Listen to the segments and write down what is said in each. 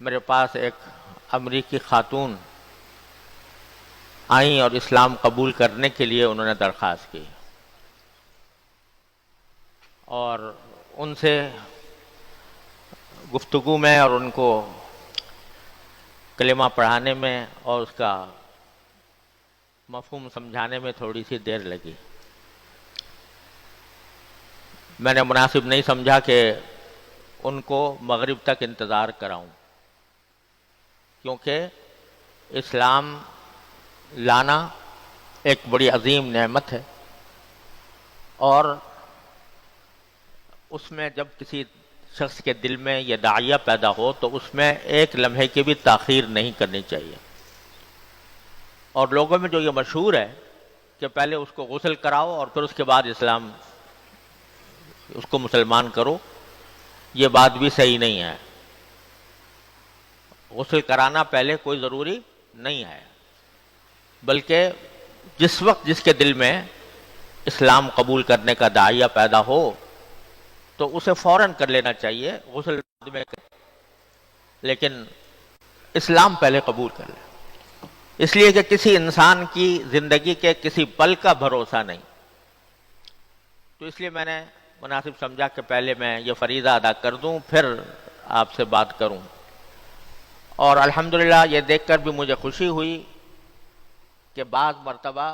میرے پاس ایک امریکی خاتون آئیں اور اسلام قبول کرنے کے لیے انہوں نے درخواست کی، اور ان سے گفتگو میں اور ان کو کلمہ پڑھانے میں اور اس کا مفہوم سمجھانے میں تھوڑی سی دیر لگی۔ میں نے مناسب نہیں سمجھا کہ ان کو مغرب تک انتظار کراؤں، کیونکہ اسلام لانا ایک بڑی عظیم نعمت ہے، اور اس میں جب کسی شخص کے دل میں یہ داعیہ پیدا ہو تو اس میں ایک لمحے کی بھی تاخیر نہیں کرنی چاہیے۔ اور لوگوں میں جو یہ مشہور ہے کہ پہلے اس کو غسل کراؤ اور پھر اس کے بعد اسلام اس کو مسلمان کرو، یہ بات بھی صحیح نہیں ہے۔ غسل کرانا پہلے کوئی ضروری نہیں ہے، بلکہ جس وقت جس کے دل میں اسلام قبول کرنے کا داعیہ پیدا ہو تو اسے فوراً کر لینا چاہیے، غسل بعد میں لیکن اسلام پہلے قبول کر لے، اس لیے کہ کسی انسان کی زندگی کے کسی پل کا بھروسہ نہیں۔ تو اس لیے میں نے مناسب سمجھا کہ پہلے میں یہ فریضہ ادا کر دوں، پھر آپ سے بات کروں۔ اور الحمدللہ یہ دیکھ کر بھی مجھے خوشی ہوئی کہ بعض مرتبہ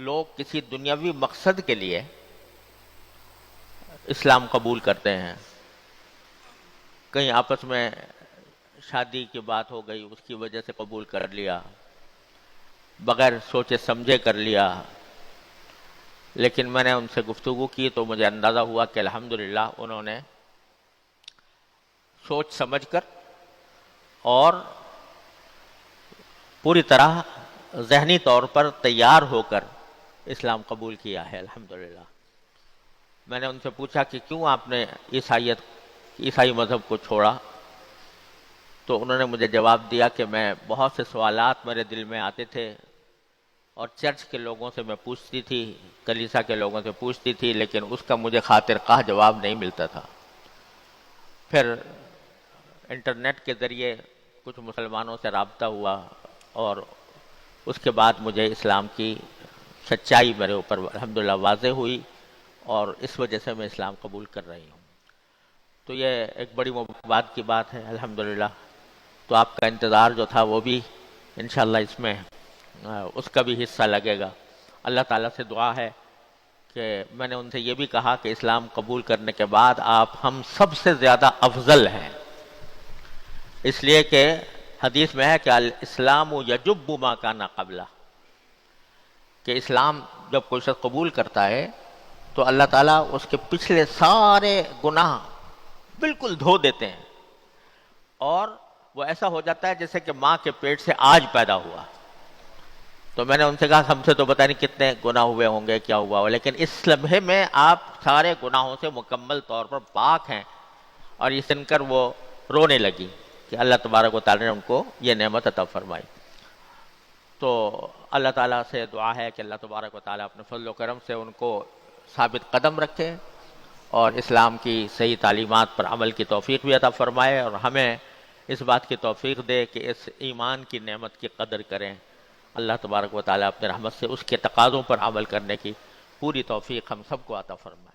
لوگ کسی دنیاوی مقصد کے لیے اسلام قبول کرتے ہیں۔ کہیں آپس میں شادی کی بات ہو گئی، اس کی وجہ سے قبول کر لیا، بغیر سوچے سمجھے کر لیا۔ لیکن میں نے ان سے گفتگو کی تو مجھے اندازہ ہوا کہ الحمدللہ انہوں نے سوچ سمجھ کر اور پوری طرح ذہنی طور پر تیار ہو کر اسلام قبول کیا ہے الحمدللہ۔ میں نے ان سے پوچھا کہ کیوں آپ نے عیسائی مذہب کو چھوڑا، تو انہوں نے مجھے جواب دیا کہ میں بہت سے سوالات میرے دل میں آتے تھے اور چرچ کے لوگوں سے میں پوچھتی تھی، کلیسا کے لوگوں سے پوچھتی تھی، لیکن اس کا مجھے خاطر خواہ جواب نہیں ملتا تھا۔ پھر انٹرنیٹ کے ذریعے کچھ مسلمانوں سے رابطہ ہوا اور اس کے بعد مجھے اسلام کی سچائی میرے اوپر الحمدللہ واضح ہوئی، اور اس وجہ سے میں اسلام قبول کر رہی ہوں۔ تو یہ ایک بڑی بات کی بات ہے الحمدللہ۔ تو آپ کا انتظار جو تھا وہ بھی انشاءاللہ اس میں اس کا بھی حصہ لگے گا۔ اللہ تعالیٰ سے دعا ہے کہ میں نے ان سے یہ بھی کہا کہ اسلام قبول کرنے کے بعد آپ ہم سب سے زیادہ افضل ہیں، اس لیے کہ حدیث میں ہے کہ الاسلام یجب ما کان قبلہ، کہ اسلام جب کوئی شخص قبول کرتا ہے تو اللہ تعالیٰ اس کے پچھلے سارے گناہ بالکل دھو دیتے ہیں، اور وہ ایسا ہو جاتا ہے جیسے کہ ماں کے پیٹ سے آج پیدا ہوا۔ تو میں نے ان سے کہا ہم سے تو پتہ نہیں کتنے گناہ ہوئے ہوں گے، کیا ہوا ہو، لیکن اس لمحے میں آپ سارے گناہوں سے مکمل طور پر پاک ہیں۔ اور یہ سن کر وہ رونے لگی کہ اللہ تبارک و تعالیٰ نے ان کو یہ نعمت عطا فرمائی۔ تو اللہ تعالیٰ سے دعا ہے کہ اللہ تبارک و تعالیٰ اپنے فضل و کرم سے ان کو ثابت قدم رکھے اور اسلام کی صحیح تعلیمات پر عمل کی توفیق بھی عطا فرمائے، اور ہمیں اس بات کی توفیق دے کہ اس ایمان کی نعمت کی قدر کریں۔ اللہ تبارک و تعالیٰ اپنے رحمت سے اس کے تقاضوں پر عمل کرنے کی پوری توفیق ہم سب کو عطا فرمائے۔